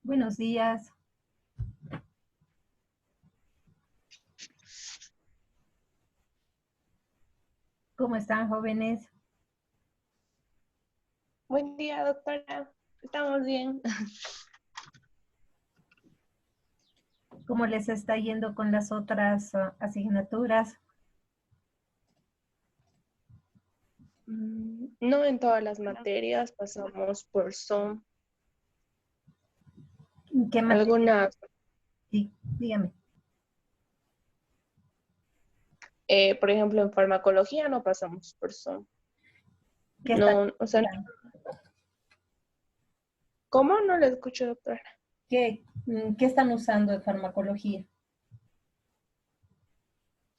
Buenos días. ¿Cómo están, jóvenes? Buen día, doctora. Estamos bien. ¿Cómo les está yendo con las otras asignaturas? No en todas las materias pasamos por Zoom. ¿Qué materia? Algunas, Sí, dígame. por ejemplo, en farmacología no pasamos por Zoom. ¿Qué están No, o sea, usando? ¿cómo? No le escucho, doctora. ¿Qué están usando de farmacología?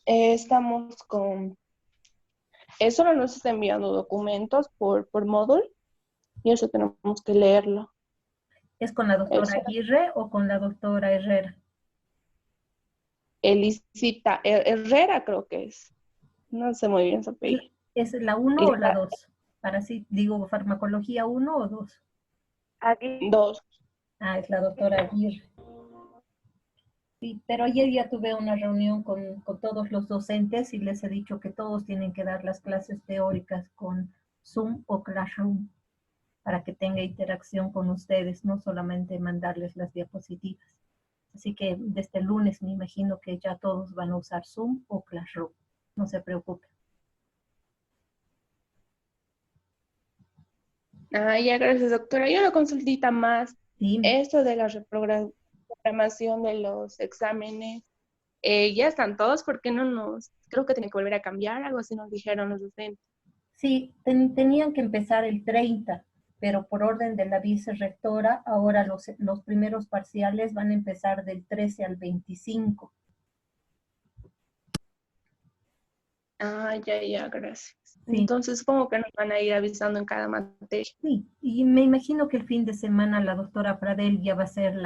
Estamos con, solo nos está enviando documentos por módulo y eso tenemos que leerlo. ¿Es con la doctora Eso. Aguirre o con la doctora Herrera? Elicita, Herrera creo que es. No sé muy bien su apellido. ¿Es la uno Y o la 2? Para sí, digo, farmacología uno o 2. aquí dos. Ah, es la doctora Aguirre. Sí, pero ayer ya tuve una reunión con todos los docentes y les he dicho que todos tienen que dar las clases teóricas con Zoom o Classroom para que tenga interacción con ustedes, no solamente mandarles las diapositivas. Así que desde el lunes me imagino que ya todos van a usar Zoom o Classroom. No se preocupen. Ah, ya, gracias, doctora. Y una consultita más. Dime. Esto de la reprogramación de los exámenes, ya están todos, ¿por qué no nos, creo que tienen que volver a cambiar, algo así nos dijeron los docentes? Sí, tenían que empezar el 30, pero por orden de la vicerrectora, ahora los primeros parciales van a empezar del 13 al 25. Ah, ya, ya, gracias. Sí, Entonces, ¿cómo que nos van a ir avisando en cada materia? sí, y me imagino que el fin de semana la doctora Pradel ya va a hacer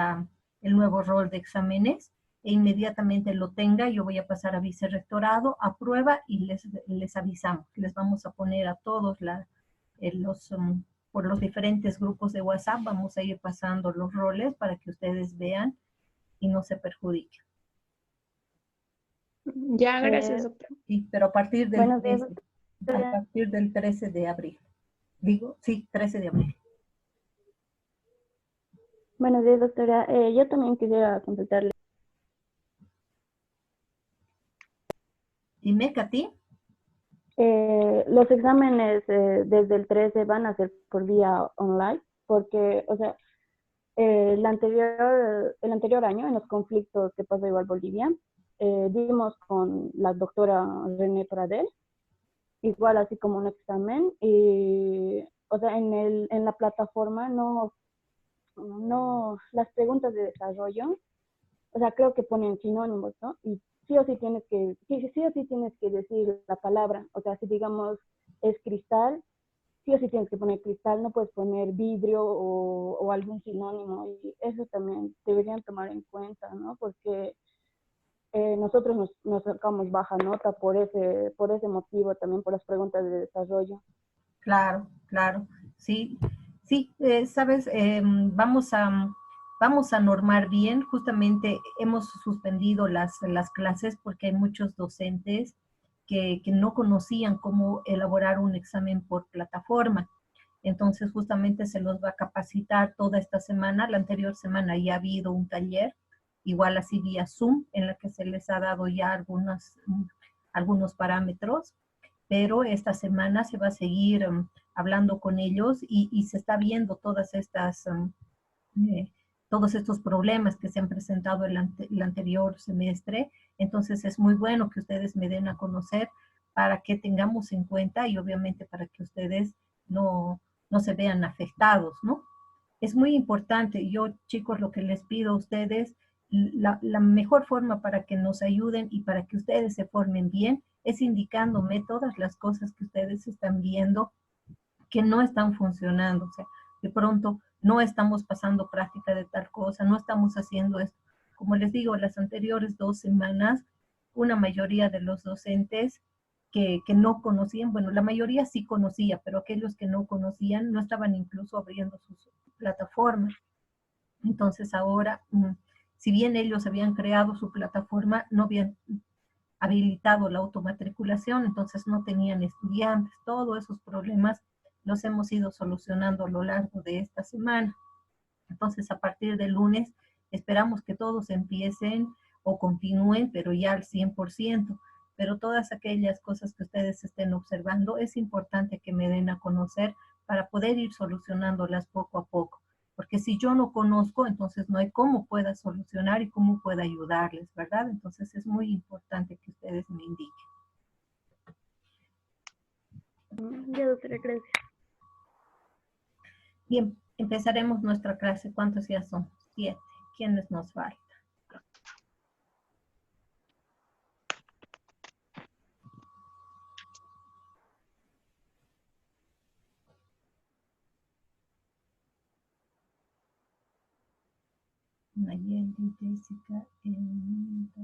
el nuevo rol de exámenes e inmediatamente lo tenga, yo voy a pasar a vicerrectorado, a prueba y les avisamos. Les vamos a poner a todos por los diferentes grupos de WhatsApp, vamos a ir pasando los roles para que ustedes vean y no se perjudiquen. Ya, gracias, Eh, doctora. Sí, pero Buenos días, a doctora. partir del 13 de abril. Digo, sí, 13 de abril. Buenos días, doctora. Yo también quisiera consultarle. Dime, Katy. Los exámenes desde el 13 van a ser por vía online, porque, o sea, el anterior año, en los conflictos que pasó igual Bolivia, dimos con la doctora René Pradel, igual así como un examen, y, o sea, en la plataforma no, las preguntas de desarrollo, o sea, creo que ponen sinónimos, ¿no? Y sí o sí tienes que decir la palabra, o sea, si digamos es cristal, sí o sí tienes que poner cristal, no puedes poner vidrio o algún sinónimo, y eso también deberían tomar en cuenta, ¿no? Porque nosotros nos sacamos baja nota por ese motivo, también por las preguntas de desarrollo. Claro, claro. Sí, sí, sabes, vamos a normar bien. Justamente hemos suspendido las clases porque hay muchos docentes que no conocían cómo elaborar un examen por plataforma. Entonces, justamente se los va a capacitar toda esta semana. La anterior semana ya ha habido un taller, igual así vía Zoom, en la que se les ha dado ya algunos parámetros, pero esta semana se va a seguir hablando con ellos y se está viendo eh, todos estos problemas que se han presentado el anterior semestre. Entonces es muy bueno que ustedes me den a conocer para que tengamos en cuenta y obviamente para que ustedes no, no se vean afectados, ¿no? Es muy importante. Yo, chicos, lo que les pido a ustedes, la mejor forma para que nos ayuden y para que ustedes se formen bien es indicándome todas las cosas que ustedes están viendo que no están funcionando. O sea, de pronto no estamos pasando práctica de tal cosa, no estamos haciendo esto. Como les digo, las anteriores 2 semanas, una mayoría de los docentes que no conocían, bueno, la mayoría sí conocía, pero aquellos que no conocían no estaban incluso abriendo sus plataformas. Entonces ahora, si bien ellos habían creado su plataforma, no habían habilitado la automatriculación, entonces no tenían estudiantes. Todos esos problemas los hemos ido solucionando a lo largo de esta semana. Entonces, a partir del lunes, esperamos que todos empiecen o continúen, pero ya al 100%. Pero todas aquellas cosas que ustedes estén observando, es importante que me den a conocer para poder ir solucionándolas poco a poco. Porque si yo no conozco, entonces no hay cómo pueda solucionar y cómo pueda ayudarles, ¿verdad? Entonces es muy importante que ustedes me indiquen. Ya, doctora, gracias. Bien, empezaremos nuestra clase. ¿Cuántos ya son? 7. ¿Quiénes nos faltan? Nayeli, Jessica, Elminda.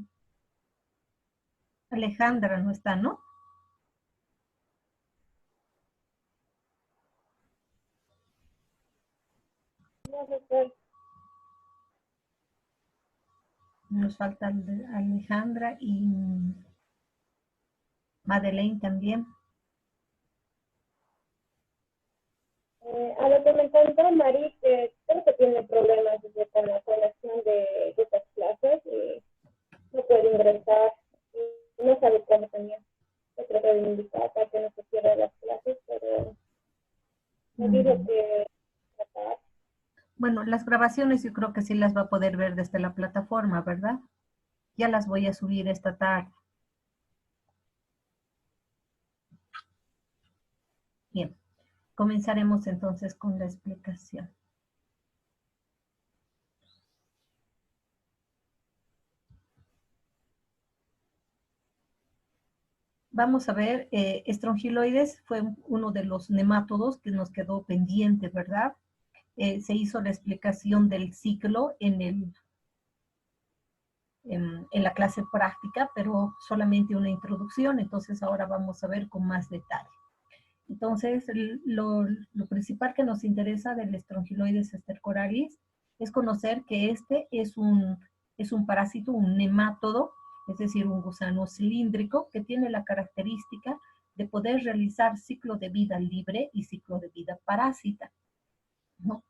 Alejandra no está, ¿no? Nos falta Alejandra y Madeleine también. A lo que me contó Mari, que creo que tiene problemas con la conexión de estas clases y no puede ingresar y no sabe cómo también. Yo traté de invitar para que no se pierda las clases, pero me dijo que tratar. Bueno, las grabaciones yo creo que sí las va a poder ver desde la plataforma, ¿verdad? Ya las voy a subir esta tarde. Bien, comenzaremos entonces con la explicación. Vamos a ver, estrongiloides fue uno de los nemátodos que nos quedó pendiente, ¿verdad? Se hizo la explicación del ciclo en la clase práctica, pero solamente una introducción, entonces ahora vamos a ver con más detalle. Entonces, lo principal que nos interesa del estrongiloides stercoralis es conocer que este es un parásito, un nemátodo, es decir, un gusano cilíndrico que tiene la característica de poder realizar ciclo de vida libre y ciclo de vida parásita, ¿no?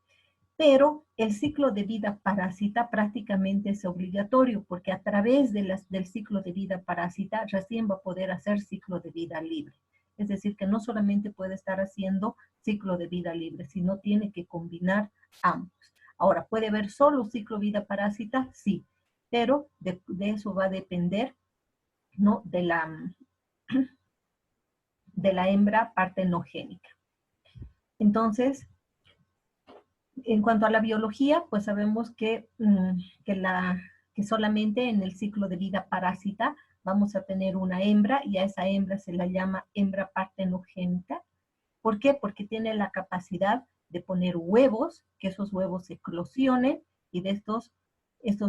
Pero el ciclo de vida parásita prácticamente es obligatorio porque a través de del ciclo de vida parásita recién va a poder hacer ciclo de vida libre. Es decir, que no solamente puede estar haciendo ciclo de vida libre, sino tiene que combinar ambos. Ahora, ¿puede haber solo ciclo vida parásita? Sí, pero de eso va a depender, ¿no? de la hembra partenogénica. Entonces, en cuanto a la biología, pues sabemos que solamente en el ciclo de vida parásita vamos a tener una hembra y a esa hembra se la llama hembra partenogénica. ¿Por qué? Porque tiene la capacidad de poner huevos, que esos huevos eclosionen y de estos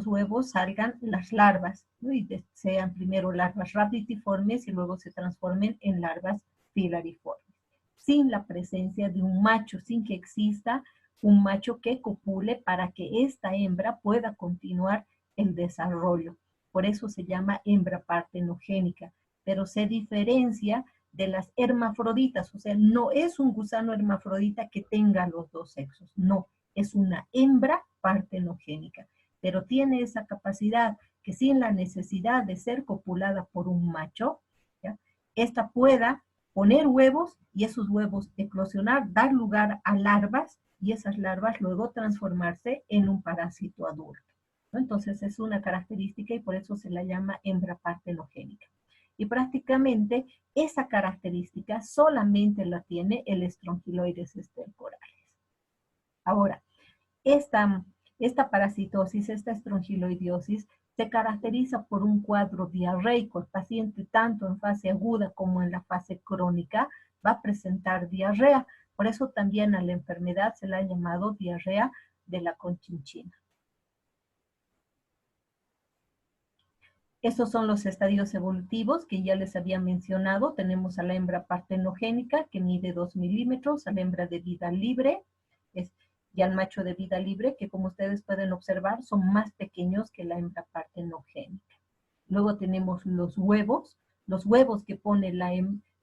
huevos salgan las larvas, ¿no? Y sean primero larvas raditiformes y luego se transformen en larvas filariformes. Sin la presencia de un macho, sin que exista un macho que copule para que esta hembra pueda continuar el desarrollo. Por eso se llama hembra partenogénica, pero se diferencia de las hermafroditas, o sea, no es un gusano hermafrodita que tenga los dos sexos, no, es una hembra partenogénica, pero tiene esa capacidad que sin la necesidad de ser copulada por un macho, ¿ya? Esta pueda poner huevos y esos huevos eclosionar, dar lugar a larvas y esas larvas luego transformarse en un parásito adulto, ¿no? Entonces es una característica y por eso se la llama hembra partenogénica. Y prácticamente esa característica solamente la tiene el estrongiloides stercoralis. Ahora, esta parasitosis, esta estrongiloidiosis, se caracteriza por un cuadro diarreico. El paciente, tanto en fase aguda como en la fase crónica, va a presentar diarrea. Por eso también a la enfermedad se la ha llamado diarrea de la conchinchina. Estos son los estadios evolutivos que ya les había mencionado. Tenemos a la hembra partenogénica que mide 2 milímetros, a la hembra de vida libre, y al macho de vida libre, que como ustedes pueden observar son más pequeños que la hembra partenogénica. Luego tenemos los huevos que pone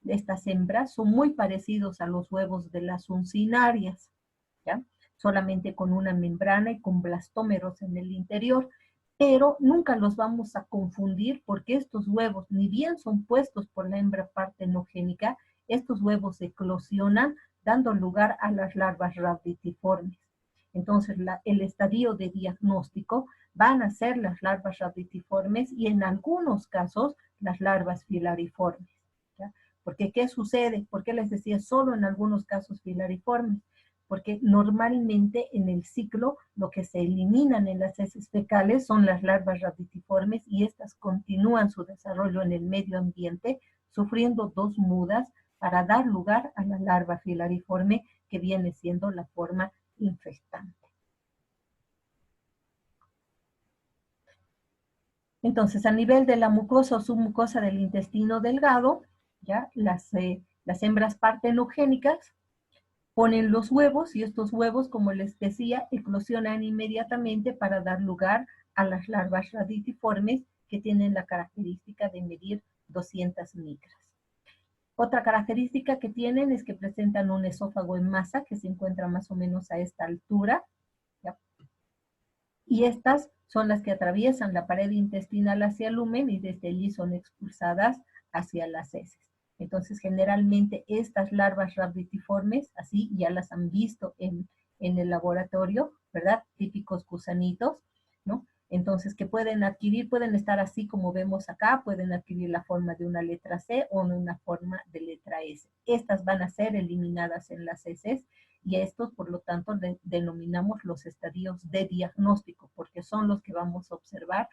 estas hembras son muy parecidos a los huevos de las uncinarias, ¿ya? Solamente con una membrana y con blastómeros en el interior, pero nunca los vamos a confundir porque estos huevos, ni bien son puestos por la hembra partenogénica, estos huevos eclosionan dando lugar a las larvas raditiformes. Entonces, el estadio de diagnóstico van a ser las larvas raditiformes y en algunos casos las larvas filariformes, ¿ya? Porque, ¿qué sucede? ¿Por qué les decía solo en algunos casos filariformes? Porque normalmente en el ciclo lo que se eliminan en las heces fecales son las larvas raditiformes y estas continúan su desarrollo en el medio ambiente sufriendo dos mudas para dar lugar a la larva filariforme que viene siendo la forma infestante. Entonces, a nivel de la mucosa o submucosa del intestino delgado, ¿ya? Las hembras partenogénicas ponen los huevos y estos huevos, como les decía, eclosionan inmediatamente para dar lugar a las larvas raditiformes que tienen la característica de medir 200 micras. Otra característica que tienen es que presentan un esófago en masa que se encuentra más o menos a esta altura, ¿ya? Y estas son las que atraviesan la pared intestinal hacia el lumen y desde allí son expulsadas hacia las heces. Entonces, generalmente estas larvas raditiformes, así ya las han visto en el laboratorio, ¿verdad? Típicos gusanitos, ¿no? Entonces, que pueden adquirir, pueden estar así como vemos acá, pueden adquirir la forma de una letra C o una forma de letra S. Estas van a ser eliminadas en las heces y a estos, por lo tanto, denominamos los estadios de diagnóstico, porque son los que vamos a observar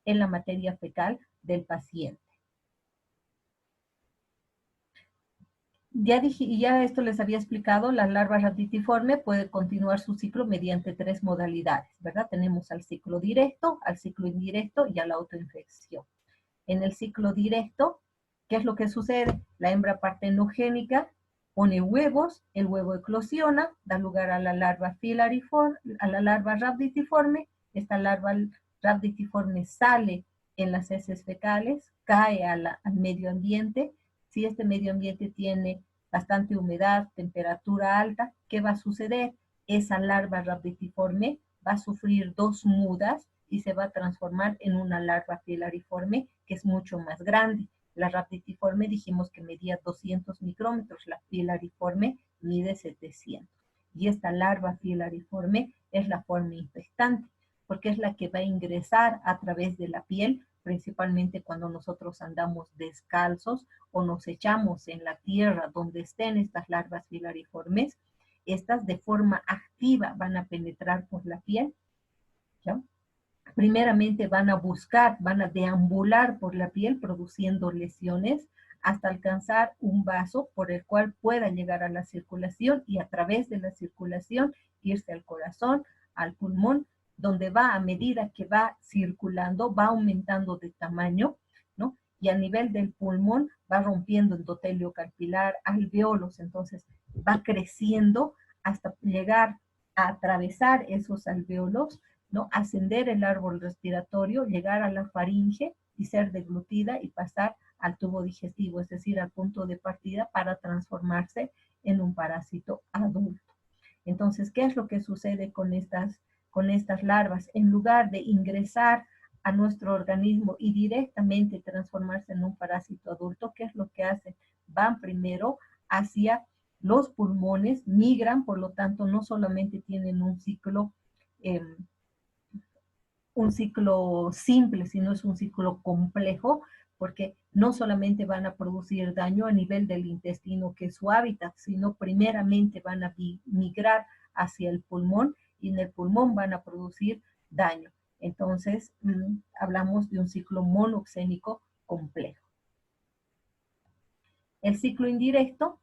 en la materia fecal del paciente. Ya esto les había explicado, la larva raditiforme puede continuar su ciclo mediante 3 modalidades, ¿verdad? Tenemos al ciclo directo, al ciclo indirecto y a la autoinfección. En el ciclo directo, ¿qué es lo que sucede? La hembra partenogénica pone huevos, el huevo eclosiona, da lugar a la larva raditiforme, esta larva raditiforme sale en las heces fecales, cae al medio ambiente. Si este medio ambiente tiene bastante humedad, temperatura alta, ¿qué va a suceder? Esa larva raditiforme va a sufrir 2 mudas y se va a transformar en una larva filariforme que es mucho más grande. La raditiforme dijimos que medía 200 micrómetros, la filariforme mide 700. Y esta larva filariforme es la forma infestante, porque es la que va a ingresar a través de la piel, principalmente cuando nosotros andamos descalzos o nos echamos en la tierra donde estén estas larvas filariformes. Estas de forma activa van a penetrar por la piel, ¿ya? Primeramente van a buscar, van a deambular por la piel produciendo lesiones hasta alcanzar un vaso por el cual pueda llegar a la circulación y a través de la circulación irse al corazón, al pulmón, donde va a medida que va circulando, va aumentando de tamaño, ¿no? Y a nivel del pulmón va rompiendo endotelio capilar, alveolos, entonces va creciendo hasta llegar a atravesar esos alveolos, ¿no? Ascender el árbol respiratorio, llegar a la faringe y ser deglutida y pasar al tubo digestivo, es decir, al punto de partida para transformarse en un parásito adulto. Entonces, ¿qué es lo que sucede con estas larvas? En lugar de ingresar a nuestro organismo y directamente transformarse en un parásito adulto, ¿qué es lo que hacen? Van primero hacia los pulmones, migran, por lo tanto, no solamente tienen un ciclo simple, sino es un ciclo complejo, porque no solamente van a producir daño a nivel del intestino, que es su hábitat, sino primeramente van a migrar hacia el pulmón y en el pulmón van a producir daño. Entonces, hablamos de un ciclo monoxénico complejo. El ciclo indirecto,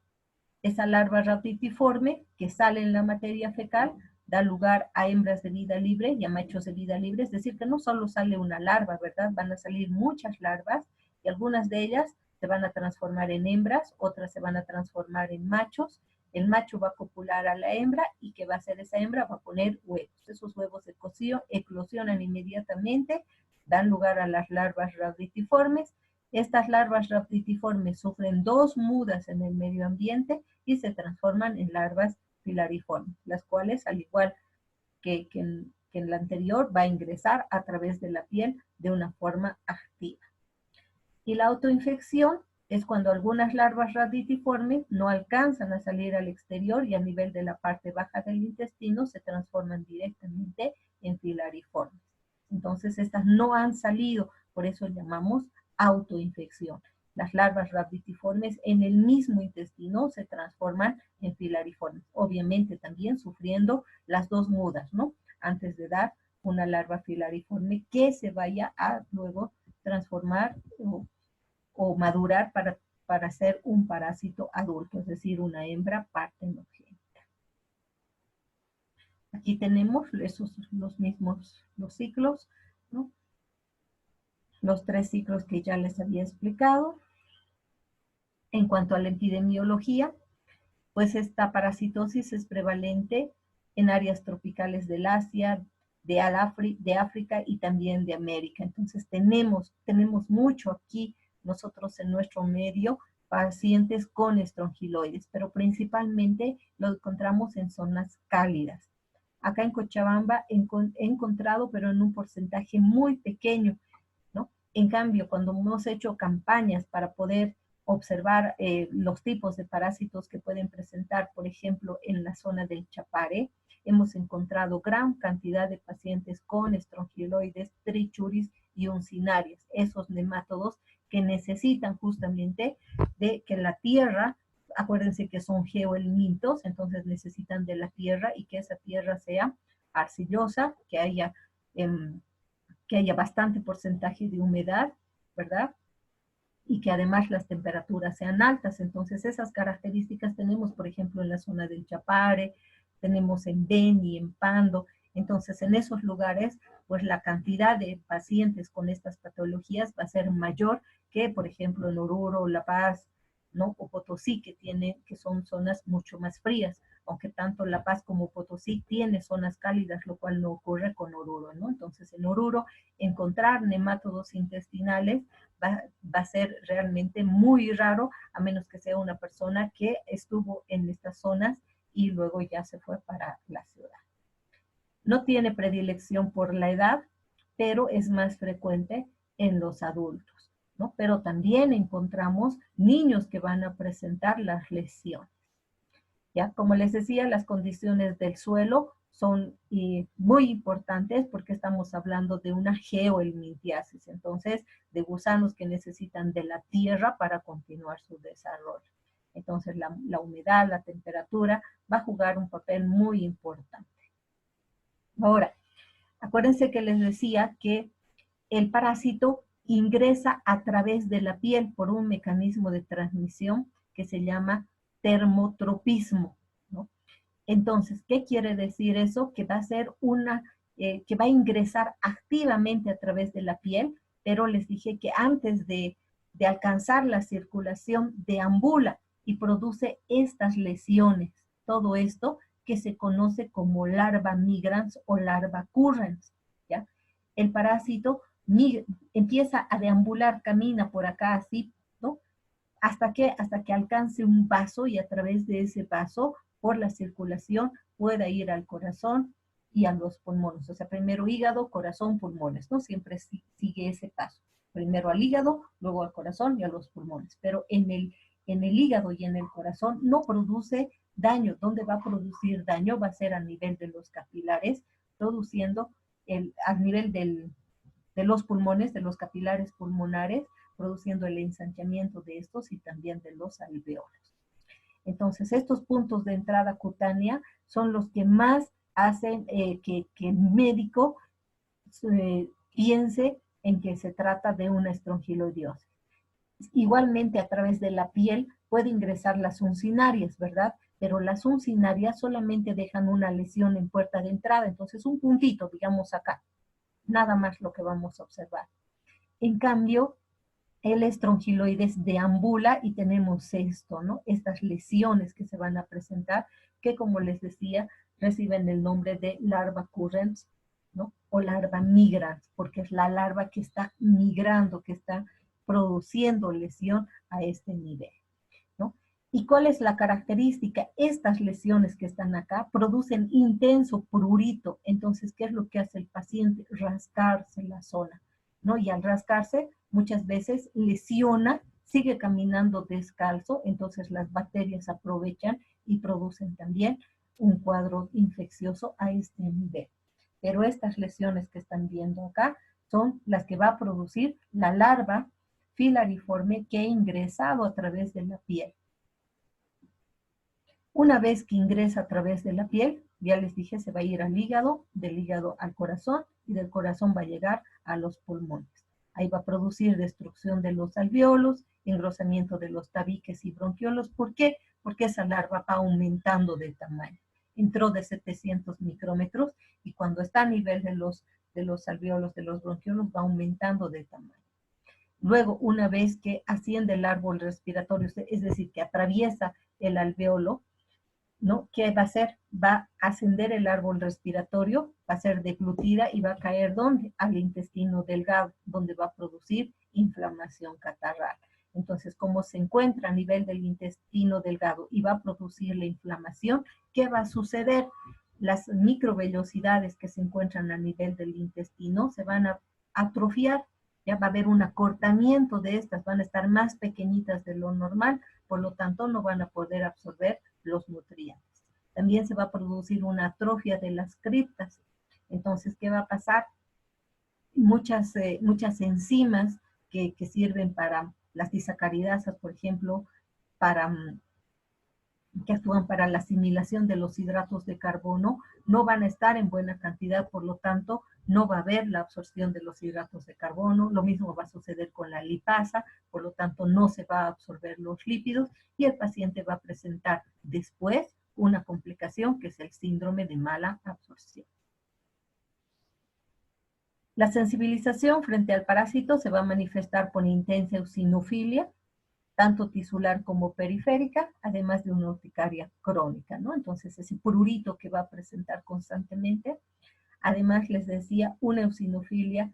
esa larva raditiforme que sale en la materia fecal, da lugar a hembras de vida libre y a machos de vida libre, es decir, que no solo sale una larva, ¿verdad? Van a salir muchas larvas y algunas de ellas se van a transformar en hembras, otras se van a transformar en machos el macho va a copular a la hembra y ¿qué va a hacer esa hembra? Va a poner huevos. Esos huevos eclosionan inmediatamente, dan lugar a las larvas rhabditiformes. Estas larvas rhabditiformes sufren 2 mudas en el medio ambiente y se transforman en larvas filariformes, las cuales, al igual que en la anterior, va a ingresar a través de la piel de una forma activa. Y la autoinfección es cuando algunas larvas rhabditiformes no alcanzan a salir al exterior y a nivel de la parte baja del intestino se transforman directamente en filariformes. Entonces estas no han salido, por eso llamamos autoinfección. Las larvas rhabditiformes en el mismo intestino se transforman en filariformes, obviamente también sufriendo las 2 mudas, ¿no? Antes de dar una larva filariforme que se vaya a luego transformar o madurar para ser un parásito adulto, es decir, una hembra partenogénica. Aquí tenemos los ciclos, ¿no? Los 3 ciclos que ya les había explicado. En cuanto a la epidemiología, pues esta parasitosis es prevalente en áreas tropicales del Asia, de África y también de América. Entonces tenemos mucho aquí nosotros en nuestro medio pacientes con estrongiloides, pero principalmente lo encontramos en zonas cálidas. Acá en Cochabamba he encontrado, pero en un porcentaje muy pequeño, ¿no? En cambio, cuando hemos hecho campañas para poder observar los tipos de parásitos que pueden presentar, por ejemplo, en la zona del Chapare, hemos encontrado gran cantidad de pacientes con estrongiloides, trichuris y uncinarias, esos nemátodos que necesitan justamente de que la tierra, acuérdense que son geoelementos, entonces necesitan de la tierra y que esa tierra sea arcillosa, que haya bastante porcentaje de humedad, ¿verdad? Y que además las temperaturas sean altas. Entonces esas características tenemos, por ejemplo, en la zona del Chapare, tenemos en Beni, en Pando. Entonces en esos lugares, pues la cantidad de pacientes con estas patologías va a ser mayor que, por ejemplo, en Oruro, La Paz, ¿no? O Potosí, que son zonas mucho más frías, aunque tanto La Paz como Potosí tiene zonas cálidas, lo cual no ocurre con Oruro, ¿no? Entonces en Oruro encontrar nemátodos intestinales va a ser realmente muy raro, a menos que sea una persona que estuvo en estas zonas y luego ya se fue para la ciudad. No tiene predilección por la edad, pero es más frecuente en los adultos, ¿no? Pero también encontramos niños que van a presentar las lesiones. ¿Ya? Como les decía, las condiciones del suelo son muy importantes porque estamos hablando de una geohelminthiasis, entonces de gusanos que necesitan de la tierra para continuar su desarrollo. Entonces la humedad, la temperatura va a jugar un papel muy importante. Ahora, acuérdense que les decía que el parásito ingresa a través de la piel por un mecanismo de transmisión que se llama termotropismo, ¿no? Entonces, ¿qué quiere decir eso? Que va a ser que va a ingresar activamente a través de la piel, pero les dije que antes de alcanzar la circulación deambula y produce estas lesiones. Todo esto que se conoce como larva migrans o larva currens, ¿ya? El parásito empieza a deambular, camina por acá así, ¿no? Hasta que alcance un vaso y a través de ese vaso, por la circulación, pueda ir al corazón y a los pulmones. O sea, primero hígado, corazón, pulmones, ¿no? Siempre sigue ese paso. Primero al hígado, luego al corazón y a los pulmones. Pero en el hígado y en el corazón no produce daño. ¿Dónde va a producir daño? Va a ser a nivel de los capilares, produciendo a nivel de los pulmones, de los capilares pulmonares, produciendo el ensanchamiento de estos y también de los alveolos. Entonces, estos puntos de entrada cutánea son los que más hacen que el médico piense en que se trata de una estrongiloideosis. Igualmente, a través de la piel puede ingresar las uncinarias, ¿verdad? Pero las uncinarias solamente dejan una lesión en puerta de entrada, entonces un puntito, digamos acá, nada más lo que vamos a observar. En cambio, el estrongiloides deambula y tenemos esto, ¿no? Estas lesiones que se van a presentar, que como les decía, reciben el nombre de larva currens, ¿no? O larva migrans, porque es la larva que está migrando, que está produciendo lesión a este nivel, ¿no? ¿Y cuál es la característica? Estas lesiones que están acá producen intenso prurito. Entonces, ¿qué es lo que hace el paciente? Rascarse la zona, ¿no? Y al rascarse, muchas veces lesiona, sigue caminando descalzo, entonces las bacterias aprovechan y producen también un cuadro infeccioso a este nivel. Pero estas lesiones que están viendo acá son las que va a producir la larva filariforme que ha ingresado a través de la piel. Una vez que ingresa a través de la piel, ya les dije, se va a ir al hígado, del hígado al corazón, y del corazón va a llegar a los pulmones. Ahí va a producir destrucción de los alveolos, engrosamiento de los tabiques y bronquiolos. ¿Por qué? Porque esa larva va aumentando de tamaño. Entró de 700 micrómetros y cuando está a nivel de los alveolos, de los bronquiolos, va aumentando de tamaño. Luego, una vez que asciende el árbol respiratorio, es decir, que atraviesa el alveolo, ¿no? ¿Qué va a hacer? Va a ascender el árbol respiratorio, va a ser deglutida y va a caer ¿dónde? Al intestino delgado, donde va a producir inflamación catarral. Entonces, como se encuentra a nivel del intestino delgado y va a producir la inflamación, ¿qué va a suceder? Las microvellosidades que se encuentran a nivel del intestino se van a atrofiar, ya va a haber un acortamiento de estas, van a estar más pequeñitas de lo normal, por lo tanto no van a poder absorber los nutrientes. También se va a producir una atrofia de las criptas. Entonces, ¿qué va a pasar? Muchas enzimas que sirven para las disacaridasas, por ejemplo, que actúan para la asimilación de los hidratos de carbono, no van a estar en buena cantidad, por lo tanto, no va a haber la absorción de los hidratos de carbono. Lo mismo va a suceder con la lipasa, por lo tanto, no se va a absorber los lípidos y el paciente va a presentar después una complicación que es el síndrome de mala absorción. La sensibilización frente al parásito se va a manifestar con intensa eosinofilia, tanto tisular como periférica, además de una urticaria crónica, ¿no? Entonces, ese prurito que va a presentar constantemente. Además, les decía, una eosinofilia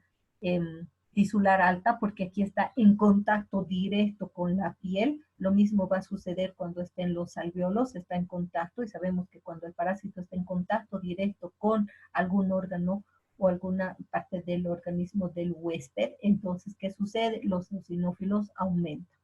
tisular alta, porque aquí está en contacto directo con la piel. Lo mismo va a suceder cuando estén los alveolos, está en contacto, y sabemos que cuando el parásito está en contacto directo con algún órgano o alguna parte del organismo del huésped, entonces, ¿qué sucede? Los eosinófilos aumentan.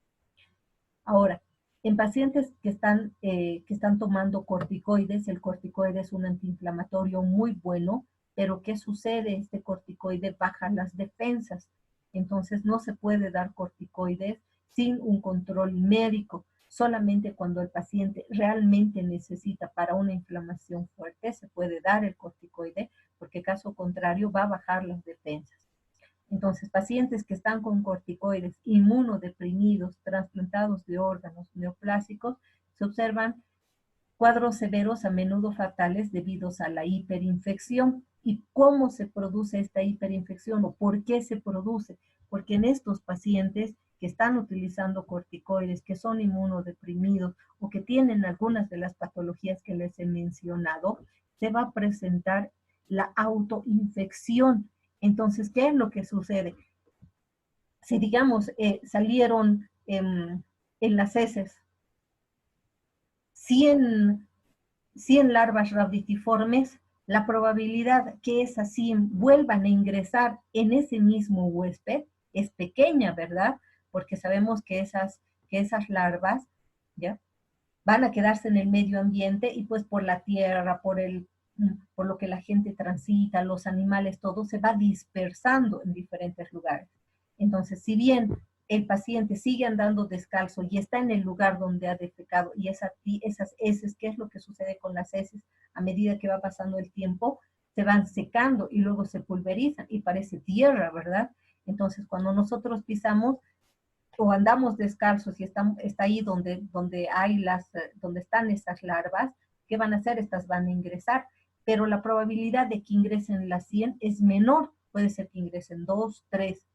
Ahora, en pacientes que están tomando corticoides, el corticoide es un antiinflamatorio muy bueno, pero ¿qué sucede? Este corticoide baja las defensas. Entonces no se puede dar corticoides sin un control médico. Solamente cuando el paciente realmente necesita para una inflamación fuerte se puede dar el corticoide, porque caso contrario va a bajar las defensas. Entonces, pacientes que están con corticoides inmunodeprimidos, trasplantados de órganos neoplásicos, se observan cuadros severos, a menudo fatales, debidos a la hiperinfección. ¿Y cómo se produce esta hiperinfección o por qué se produce? Porque en estos pacientes que están utilizando corticoides, que son inmunodeprimidos o que tienen algunas de las patologías que les he mencionado, se va a presentar la autoinfección. Entonces, ¿qué es lo que sucede? Si, digamos, salieron en las heces 100 larvas rabditiformes, la probabilidad que esas 100 vuelvan a ingresar en ese mismo huésped es pequeña, ¿verdad? Porque sabemos que esas larvas, ¿ya?, van a quedarse en el medio ambiente y pues por la tierra, por lo que la gente transita, los animales, todo se va dispersando en diferentes lugares. Entonces, si bien el paciente sigue andando descalzo y está en el lugar donde ha defecado, y esas heces, ¿qué es lo que sucede con las heces? A medida que va pasando el tiempo, se van secando y luego se pulverizan y parece tierra, ¿verdad? Entonces, cuando nosotros pisamos o andamos descalzos y está ahí donde están esas larvas, ¿qué van a hacer? Estas van a ingresar, pero la probabilidad de que ingresen las 100 es menor, puede ser que ingresen 2, 3,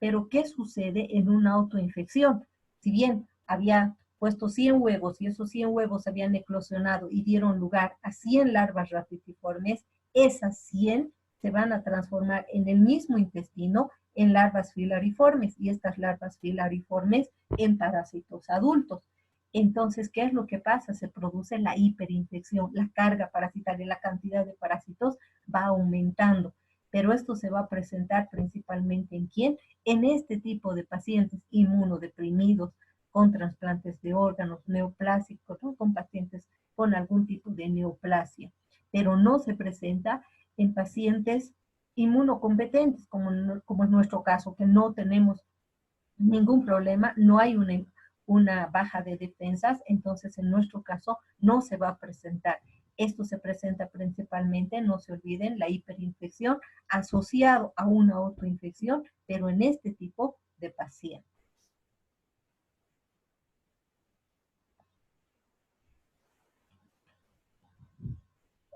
Pero ¿qué sucede en una autoinfección? Si bien había puesto 100 huevos y esos 100 huevos habían eclosionado y dieron lugar a 100 larvas raticiformes, esas 100 se van a transformar en el mismo intestino en larvas filariformes y estas larvas filariformes en parásitos adultos. Entonces, ¿qué es lo que pasa? Se produce la hiperinfección, la carga parasitaria, la cantidad de parásitos va aumentando. Pero esto se va a presentar principalmente ¿en quién? En este tipo de pacientes inmunodeprimidos, con trasplantes de órganos, neoplásicos, ¿no? Con pacientes con algún tipo de neoplasia. Pero no se presenta en pacientes inmunocompetentes, como es nuestro caso, que no tenemos ningún problema, no hay una baja de defensas, entonces en nuestro caso no se va a presentar. Esto se presenta principalmente, no se olviden, la hiperinfección asociado a una autoinfección, pero en este tipo de pacientes.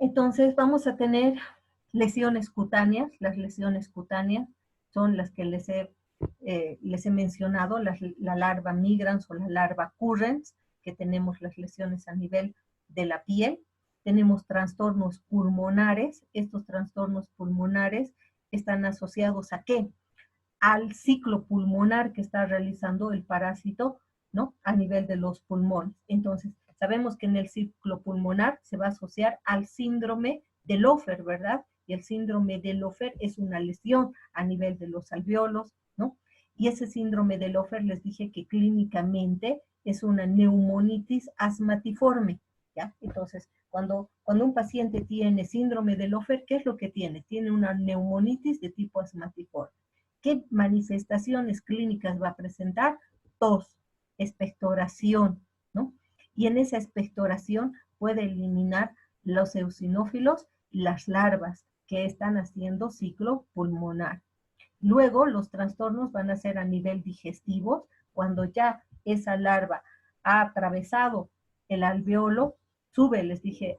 Entonces vamos a tener lesiones cutáneas. Las lesiones cutáneas son las que les he mencionado, la larva migrans o la larva currens, que tenemos las lesiones a nivel de la piel. Tenemos trastornos pulmonares. Estos trastornos pulmonares están asociados ¿a qué? Al ciclo pulmonar que está realizando el parásito, ¿no? A nivel de los pulmones. Entonces, sabemos que en el ciclo pulmonar se va a asociar al síndrome de Lofer, ¿verdad? Y el síndrome de Lofer es una lesión a nivel de los alveolos, ¿no? Y ese síndrome de Lofer les dije que clínicamente es una neumonitis asmatiforme, ¿ya? Entonces, cuando un paciente tiene síndrome de Lofer, ¿qué es lo que tiene? Tiene una neumonitis de tipo asmatiforme. ¿Qué manifestaciones clínicas va a presentar? Tos, expectoración, ¿no? Y en esa expectoración puede eliminar los eosinófilos y las larvas que están haciendo ciclo pulmonar. Luego, los trastornos van a ser a nivel digestivo, cuando ya esa larva ha atravesado el alveolo, sube, les dije,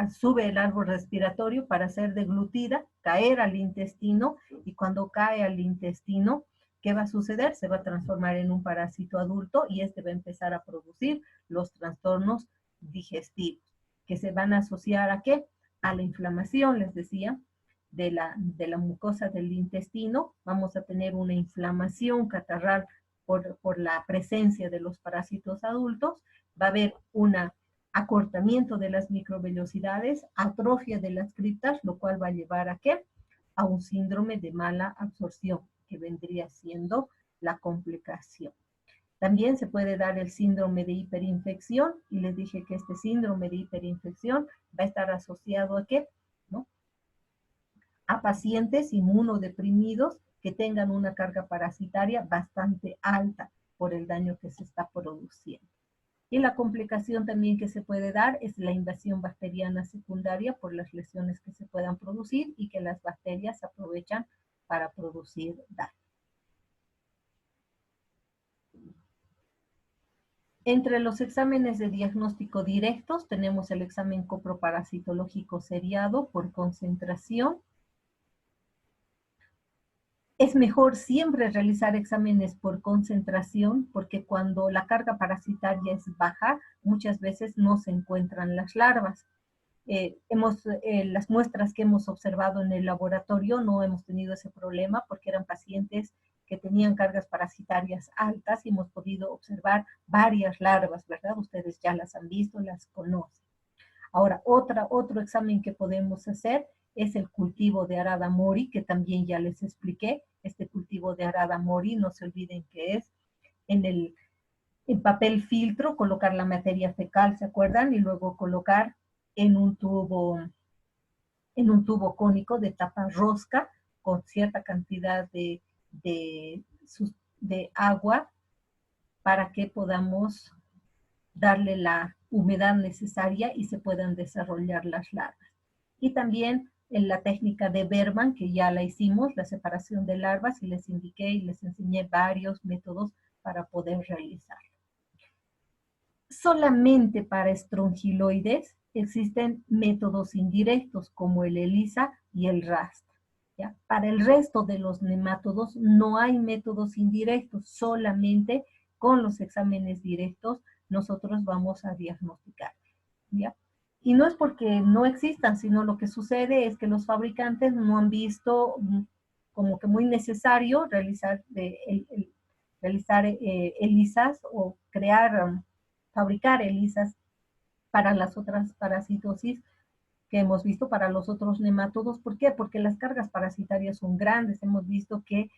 sube el árbol respiratorio para ser deglutida, caer al intestino, y cuando cae al intestino, ¿qué va a suceder? Se va a transformar en un parásito adulto y este va a empezar a producir los trastornos digestivos, que se van a asociar ¿a qué? A la inflamación, les decía, de la mucosa del intestino. Vamos a tener una inflamación catarral por la presencia de los parásitos adultos. Va a haber una acortamiento de las microvellosidades, atrofia de las criptas, lo cual va a llevar ¿a qué? A un síndrome de mala absorción, que vendría siendo la complicación. También se puede dar el síndrome de hiperinfección, y les dije que este síndrome de hiperinfección va a estar asociado ¿a qué? ¿No? A pacientes inmunodeprimidos que tengan una carga parasitaria bastante alta por el daño que se está produciendo. Y la complicación también que se puede dar es la invasión bacteriana secundaria por las lesiones que se puedan producir y que las bacterias aprovechan para producir daño. Entre los exámenes de diagnóstico directos tenemos el examen coproparasitológico seriado por concentración. Es mejor siempre realizar exámenes por concentración porque cuando la carga parasitaria es baja, muchas veces no se encuentran las larvas. Las muestras que hemos observado en el laboratorio no hemos tenido ese problema porque eran pacientes que tenían cargas parasitarias altas y hemos podido observar varias larvas, ¿verdad? Ustedes ya las han visto, las conocen. Ahora, otro examen que podemos hacer es el cultivo de Arada Mori, que también ya les expliqué. Este cultivo de Arada Mori, no se olviden que es en papel filtro, colocar la materia fecal, ¿se acuerdan? Y luego colocar en un tubo cónico de tapa rosca con cierta cantidad de agua para que podamos darle la humedad necesaria y se puedan desarrollar las larvas. Y también en la técnica de Berman, que ya la hicimos, la separación de larvas, y les indiqué y les enseñé varios métodos para poder realizarlo. Solamente para estrongiloides existen métodos indirectos como el ELISA y el RAST. ¿ya? Para el resto de los nemátodos no hay métodos indirectos, solamente con los exámenes directos nosotros vamos a diagnosticar, ¿ya? Y no es porque no existan, sino lo que sucede es que los fabricantes no han visto como que muy necesario realizar, realizar ELISAs o crear, fabricar ELISAs para las otras parasitosis que hemos visto para los otros nemátodos. ¿Por qué? Porque las cargas parasitarias son grandes. Hemos visto que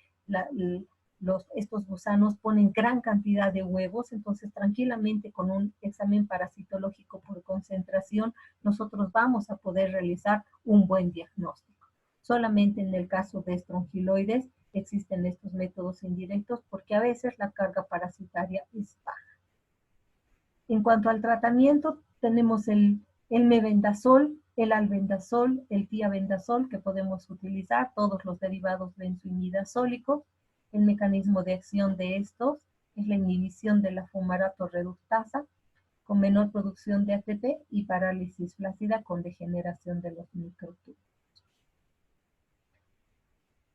estos gusanos ponen gran cantidad de huevos, entonces tranquilamente con un examen parasitológico por concentración nosotros vamos a poder realizar un buen diagnóstico. Solamente en el caso de estrongiloides existen estos métodos indirectos porque a veces la carga parasitaria es baja. En cuanto al tratamiento, tenemos el mebendazol, el albendazol, el tiabendazol que podemos utilizar, todos los derivados benzoimidazólicos. El mecanismo de acción de estos es la inhibición de la fumarato reductasa con menor producción de ATP y parálisis flácida con degeneración de los microtúbulos.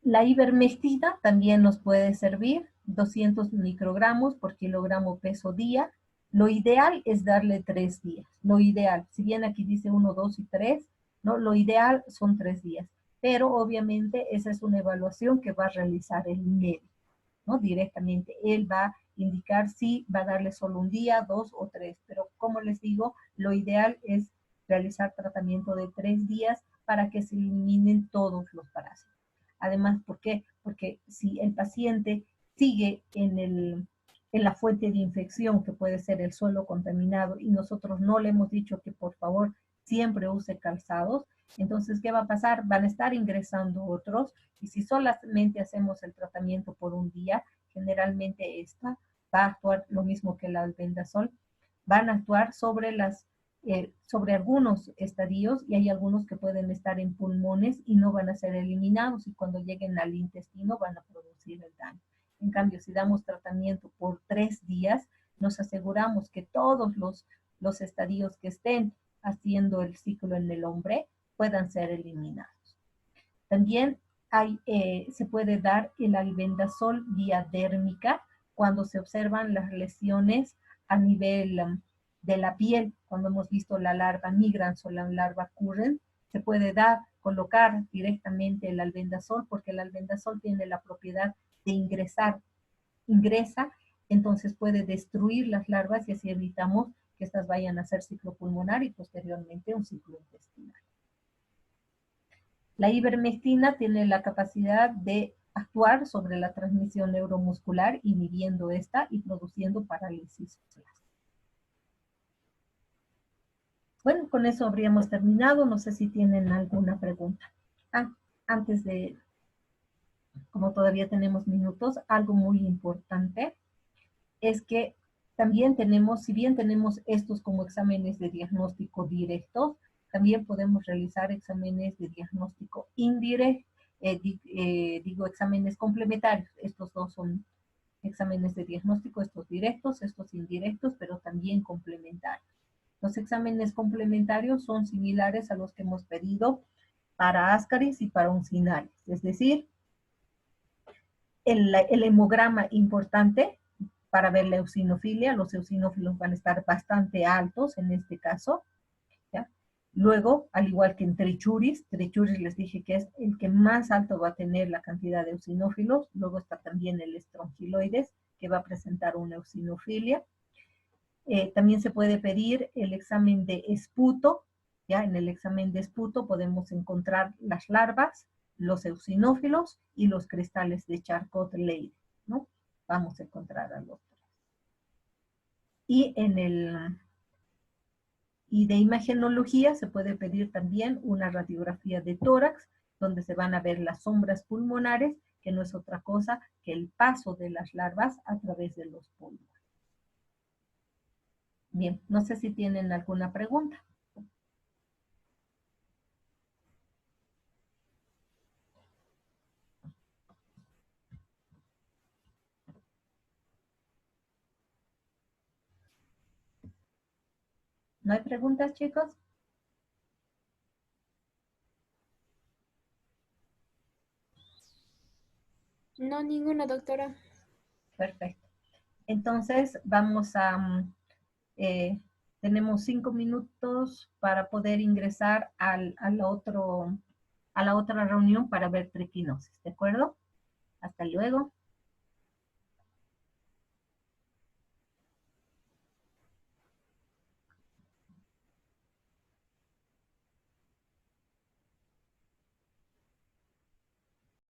La ivermectina también nos puede servir, 200 microgramos por kilogramo peso día. Lo ideal es darle 3 días. Lo ideal, si bien aquí dice 1, 2 y 3, ¿no? Lo ideal son 3 días. Pero obviamente esa es una evaluación que va a realizar el médico, ¿no? Directamente. Él va a indicar si va a darle solo un día, 2 o 3. Pero como les digo, lo ideal es realizar tratamiento de 3 días para que se eliminen todos los parásitos. Además, ¿por qué? Porque si el paciente sigue en la fuente de infección, que puede ser el suelo contaminado, y nosotros no le hemos dicho que por favor siempre use calzados, entonces, ¿qué va a pasar? Van a estar ingresando otros, y si solamente hacemos el tratamiento por un día, generalmente esta va a actuar lo mismo que el albendazol, van a actuar sobre algunos estadios, y hay algunos que pueden estar en pulmones y no van a ser eliminados, y cuando lleguen al intestino van a producir el daño. En cambio, si damos tratamiento por 3 días, nos aseguramos que todos los estadios que estén haciendo el ciclo en el hombre puedan ser eliminados. También se puede dar el albendazol vía dérmica cuando se observan las lesiones a nivel de la piel, cuando hemos visto la larva migrans o la larva current, se puede colocar directamente el albendazol porque el albendazol tiene la propiedad de ingresa, entonces puede destruir las larvas y así evitamos que estas vayan a hacer ciclo pulmonar y posteriormente un ciclo intestinal. La ivermectina tiene la capacidad de actuar sobre la transmisión neuromuscular, inhibiendo esta y produciendo parálisis flácida. Bueno, con eso habríamos terminado. No sé si tienen alguna pregunta. Antes de, como todavía tenemos minutos, algo muy importante es que también tenemos, si bien tenemos estos como exámenes de diagnóstico directos, también podemos realizar exámenes de diagnóstico indirecto, exámenes complementarios. Estos dos son exámenes de diagnóstico, estos directos, estos indirectos, pero también complementarios. Los exámenes complementarios son similares a los que hemos pedido para Ascaris y para Uncinalis. Es decir, el hemograma importante para ver la eosinofilia, los eosinófilos van a estar bastante altos en este caso, ¿ya? Luego, al igual que en Trichuris les dije que es el que más alto va a tener la cantidad de eosinófilos. Luego está también el estrongiloides, que va a presentar una eosinofilia. También se puede pedir el examen de esputo, ¿ya? En el examen de esputo podemos encontrar las larvas, los eosinófilos y los cristales de Charcot-Leydig, ¿no? Vamos a encontrar a los tres. Y de imagenología se puede pedir también una radiografía de tórax, donde se van a ver las sombras pulmonares, que no es otra cosa que el paso de las larvas a través de los pulmones. Bien, no sé si tienen alguna pregunta. ¿No hay preguntas, chicos? No, ninguna, doctora. Perfecto. Entonces, vamos a, tenemos 5 minutos para poder ingresar a la otra reunión para ver triquinosis, ¿de acuerdo? Hasta luego.